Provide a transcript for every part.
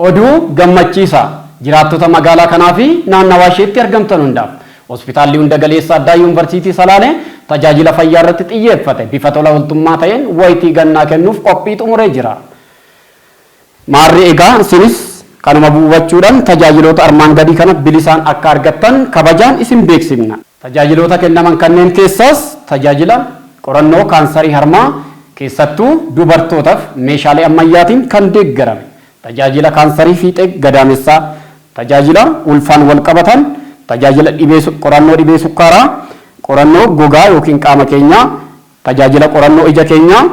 oduu gammachiisa jiraattota magaalaa kanaa fi naannawaa isheetti argamtan hundaaf hospitaalli hunda galeessa addaa yuunivarsiitii Salaalee tajaajila fayyaa irratti xiyyeeffate bifa tola ooltummaa ta'een wayitii gannaa kennuuf qophii xumuree jira. Maarri egaa isinis kanuma buufachuudhaan tajaajiloota armaan gadii kana bilisaan akka argattan kabajaan isin beeksifna. Tajaajiloota kennaman kanneen keessaas tajaajila qorannoo kaansarii harmaa keessattuu dubartootaaf meeshaalee ammayyaatiin kan deeggarame. Tajaajila kaansarii fiixee gadaamessaa, tajaajila ulfaan wal qabatan, tajaajila qorannoo dhibee sukkaaraa, qorannoo gogaa yookiin qaama keenyaa, tajaajila qorannoo ija keenyaa,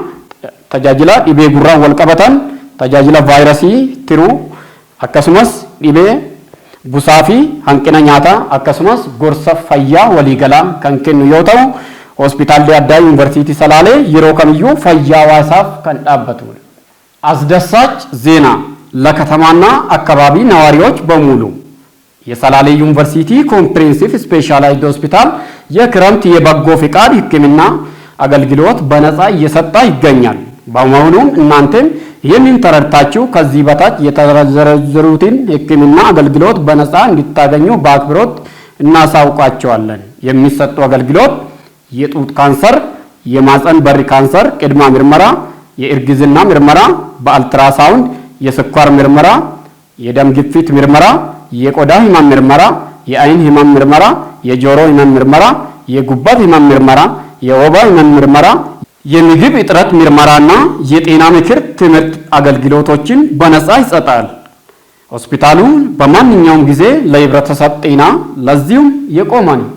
tajaajila dhibee gurraan wal qabatan, tajaajila vaayirasii tiruu, akkasumas dhibee busaa fi hanqina nyaataa akkasumas gorsa fayyaa waliigalaa kan kennu yoo ta'u, hospitaalli addaa yuunivarsiitii Salaalee yeroo kamiyyuu fayyaa hawaasaaf kan dhaabbatudha. አስደሳች ዜና ለከተማና አካባቢ ነዋሪዎች በሙሉ የሰላሌ ዩኒቨርሲቲ ኮምፕሬሄንሲቭ ስፔሻላይዝድ ሆስፒታል የክረምት የበጎ ፍቃድ ሕክምና አገልግሎት በነፃ እየሰጠ ይገኛል። በመሆኑም እናንተም ይህንን ተረድታችሁ ከዚህ በታች የተዘረዘሩትን ሕክምና አገልግሎት በነፃ እንድታገኙ በአክብሮት እናሳውቃችኋለን። የሚሰጡ አገልግሎት የጡት ካንሰር፣ የማህፀን በር ካንሰር ቅድመ ምርመራ፣ የእርግዝና ምርመራ፣ በአልትራሳውንድ የስኳር ምርመራ፣ የደም ግፊት ምርመራ፣ የቆዳ ህመም ምርመራ፣ የአይን ህመም ምርመራ፣ የጆሮ ህመም ምርመራ፣ የጉበት ህመም ምርመራ፣ የወባ ህመም ምርመራ፣ የምግብ እጥረት ምርመራና የጤና ምክር ትምህርት አገልግሎቶችን በነፃ ይሰጣል። ሆስፒታሉ በማንኛውም ጊዜ ለህብረተሰብ ጤና ለዚሁም የቆመ ነው።